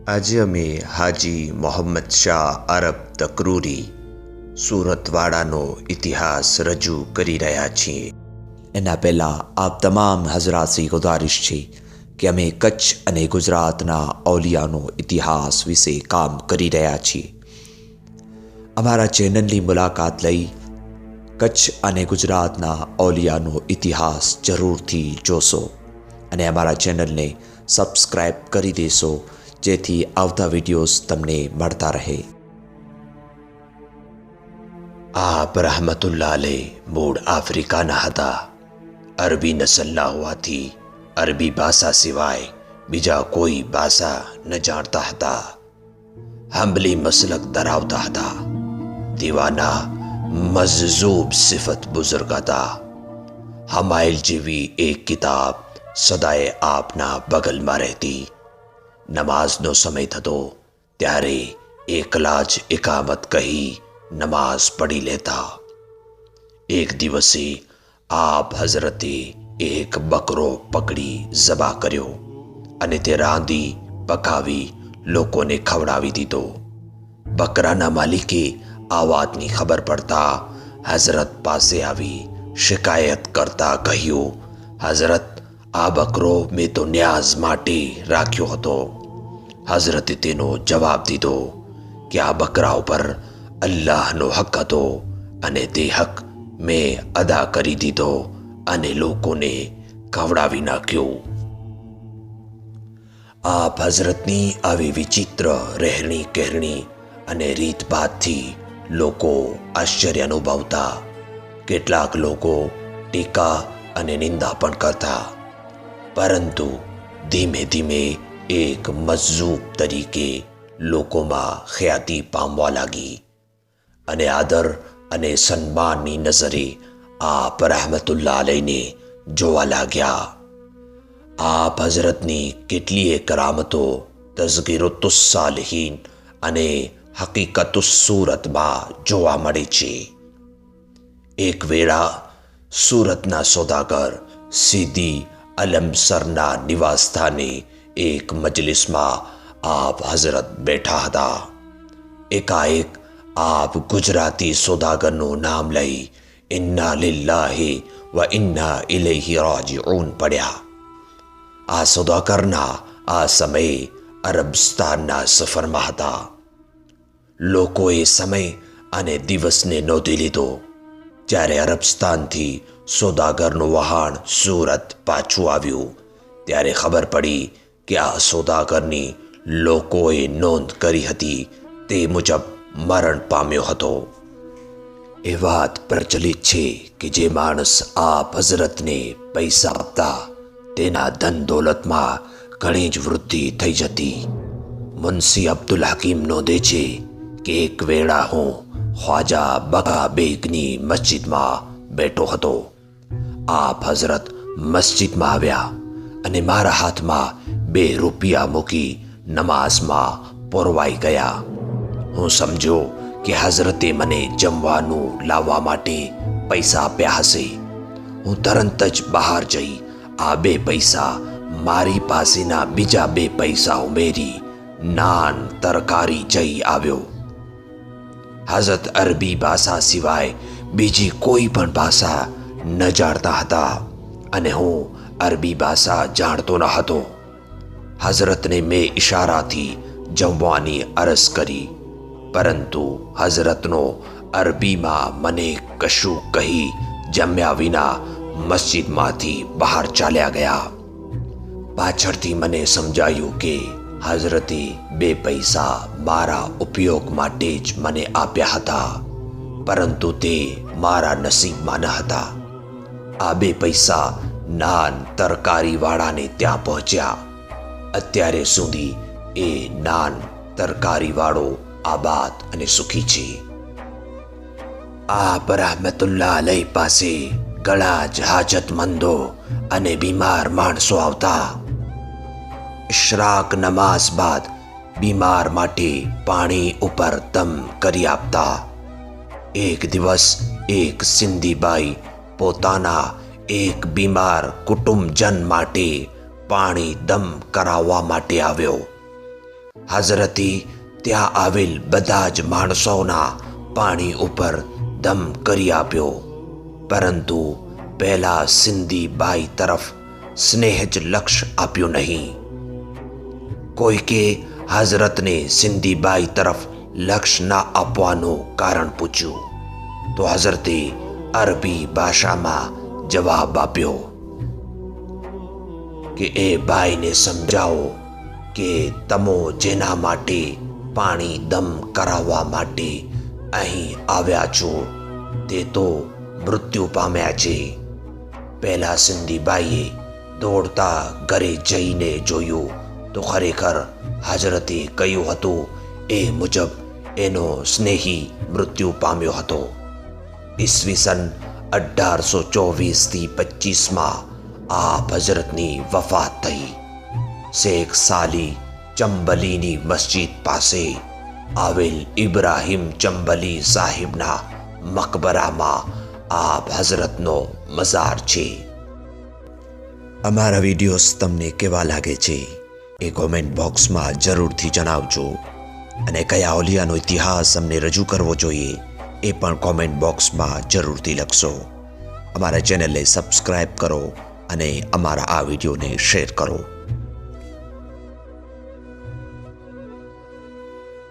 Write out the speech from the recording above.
આજે અમે હાજી મોહમ્મદ શાહ અરબ તકરૂરી સુરતવાડાનો ઇતિહાસ રજૂ કરી રહ્યા છીએ। એના પહેલાં આપ તમામ હઝરાતથી ગુજારિશ છે કે અમે કચ્છ અને ગુજરાતના ઔલિયાનો ઇતિહાસ વિશે કામ કરી રહ્યા છીએ। અમારા ચેનલની મુલાકાત લઈ કચ્છ અને ગુજરાતના ઔલિયાનો ઇતિહાસ જરૂરથી જોશો અને અમારા ચેનલને સબસ્ક્રાઈબ કરી દેશો, જેથી આવતા વિડીયોઝ તમને મળતા રહે। આપ રહમતુલ્લાહ અલૈહ મૂળ આફ્રિકાના હતા। અરબી નસલના હોવાથી અરબી ભાષા સિવાય બીજા કોઈ ભાષા ન જાણતા હતા। હંબલી મસલક ધરાવતા હતા। દીવાના મજઝૂબ સિફત બુઝુર્ગ હતા। હમાયલ જેવી એક કિતાબ સદાય આપના બગલમાં રહેતી। નમાઝનો સમય થતો ત્યારે એકલા જ ઇકામત કહી નમાઝ પઢી લેતા। એક દિવસે આપ હઝરતે એક બકરો પકડી ઝબા કર્યો અને તે રાંધી પકાવી લોકોને ખવડાવી દીધો। બકરાના માલિકે આ વાતની ખબર પડતા હઝરત પાસે આવી શિકાયત કરતા કહ્યું, હઝરત, આ બકરો મેં તો ન્યાઝ માટે રાખ્યો હતો। હઝરતે તેનો જવાબ દીધો કે આ બકરા ઉપર અલ્લાહનો હક હતો અને તે હક મેં અદા કરી દીધો અને લોકોને ખવડાવી નાખ્યો। આપ હઝરતની આવી વિચિત્ર રહેણી કહેણી અને રીતભાતથી લોકો આશ્ચર્ય અનુભવતા। કેટલાક લોકો ટીકા અને નિંદા પણ કરતા, પરંતુ ધીમે ધીમે એક મજઝૂબ તરીકે લોકોમાં ખ્યાતિ પામવા લાગી અને આદર અને સન્માનની નજરે આપ રહમતુલ્લાહ અલૈહને જોવા લાગ્યા। આપ હઝરતની કેટલીય કરામતો તઝકિરતુસ સાલિહીન અને હકીકતુસ સૂરતમાં જોવા મળે છે। એક વેળા સુરતના સોદાગર સીદી અલમસરના નિવાસસ્થાને એક મજલિસમાં આપ હઝરત બેઠા હતા। એકાએક આપ ગુજરાતી સોદાગરનું નામ લઈ ઇન્ના લિલ્લાહી વ ઇન્ના ઇલૈહી રાજીઉન પડ્યા। આ સોદાગરના આ સમયે અરબસ્તાનના સફરમાં હતા। લોકોએ સમય અને દિવસને નોંધી લીધો। જ્યારે અરબસ્તાનથી સોદાગરનું વહાણ સુરત પાછું આવ્યું ત્યારે ખબર પડી કે આ સોદાગરની લોકોએ નોંધ કરી હતી તે મુજબ મરણ પામ્યો હતો। એ વાત પ્રચલિત છે કે જે માણસ આપ હઝરતને પૈસા આપતા તેના ધન દોલતમાં ઘણી જ વૃદ્ધિ થઈ જતી। મુનશી અબ્દુલ હકીમ નોંધે છે કે એક વેળા હું ખ્વાજા બગા બેગની મસ્જિદમાં બેઠો હતો। આપ હઝરત મસ્જિદમાં આવ્યા અને મારા હાથમાં 2 રૂપિયા મૂકી નમાઝમાં પોરવાઈ ગયા। હું સમજ્યો કે હઝરતે મને જમવાનું લાવવા માટે પૈસા આપ્યા હશે। હું તરત જ બહાર જઈ આ 2 પૈસા મારી પાસેના બીજા 2 પૈસા ઉમેરી નાન તરકારી જઈ આવ્યો। હઝરત અરબી ભાષા સિવાય બીજી કોઈ પણ ભાષા ન જાણતા હતા અને હું અરબી ભાષા જાણતો ન હતો। હઝરતને મેં ઇશારાથી જમવાની અરજ કરી, પરંતુ હઝરતનો અરબીમાં મને કશું કહી જમ્યા વિના મસ્જિદમાંથી બહાર ચાલ્યા ગયા। પાછળથી મને સમજાયું કે હઝરતે 2 પૈસા મારા ઉપયોગ માટે જ મને આપ્યા હતા, પરંતુ તે મારા નસીબમાં ન હતા। આ 2 પૈસા નાન તરકારીવાળાને ત્યાં પહોંચ્યા। અત્યારે સુધી એ નાન તરકારીવાળો આબાદ અને સુખી છે। આપ રહમતુલ્લાહ અલૈહ પાસે ઘણા જ હાજતમંદો અને બીમાર માણસો આવતા। ઇશરાક નમાઝ બાદ બીમાર માટે પાણી ઉપર દમ કરી આપતા। એક દિવસ એક સિંધીબાઈ પોતાના એક બીમાર કુટુંબજન માટે પાણી દમ કરાવવા માટે આવ્યો। હઝરતે ત્યાં આવેલ બધા જ માણસોના પાણી ઉપર દમ કરી આપ્યો, પરંતુ પહેલા સિંધી બાઈ તરફ સ્નેહ જ લક્ષ્ય આપ્યું નહીં. કોઈકે હઝરતને સિંધી બાઈ તરફ લક્ષ્ય ના આપવાનું કારણ પૂછ્યું તો હઝરતે અરબી ભાષામાં જવાબ આપ્યો કે એ બાઈને સમજાવો કે તમે જેના માટે પાણી દમ કરાવવા માટે અહીં આવ્યા છો તે તો મૃત્યુ પામ્યા છે. પહેલા સિંધી બાઈએ દોડતા ઘરે જઈને જોયું તો ખરેખર હઝરતે કહ્યું હતું એ મુજબ એનો સ્નેહી મૃત્યુ પામ્યો હતો. ઈસવીસન 1824થી 25માં આપ હઝરતની વફાત થઈ. શેખ સાલી ચંબલીની મસ્જિદ પાસે આવેલ ઇબ્રાહિમ ચંબલી સાહિબના મકબરામાં આપ હઝરતનો મઝાર છે. અમારા વિડીયોઝ તમને કેવા લાગે છે એ કોમેન્ટ બોક્સમાં જરૂરથી જણાવજો, અને કયા ઓલિયાનો ઇતિહાસ અમને રજૂ કરવો જોઈએ એ પણ કોમેન્ટ બોક્સમાં જરૂરથી લખશો. અમારા ચેનલને સબસ્ક્રાઈબ કરો અને અમારા આ વિડીયોને શેર કરો.